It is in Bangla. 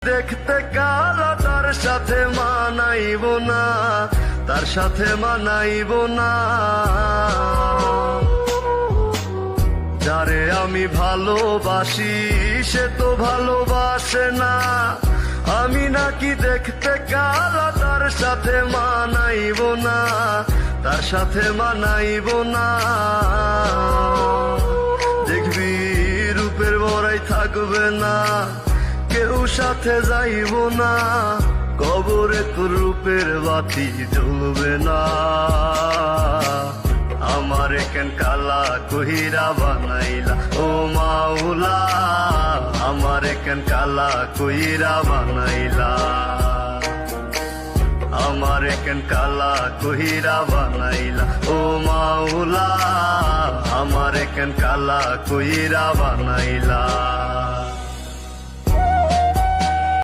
দেখতে কালা, তার সাথে মানাইব না, তার সাথে মানাইব না। যারে আমি ভালোবাসি সে তো ভালোবাসে না, আমি নাকি দেখতে কালা, তার সাথে মানাইব না, তার সাথে মানাইব না। দেখবি রূপের বড়াই থাকবে না, কেউ সাথে যাইব না, কবরে তোর রূপের বাতি জ্বলবে না। আমারে কেন কালা কহিরা বানাইলা ও মাওলা, আমারে কেন কালা কইরা বানাইলা, আমারে কেন কালা কইরা বানাইলা ও মাওলা, আমারে কেন কালা কইরা বানাইলা।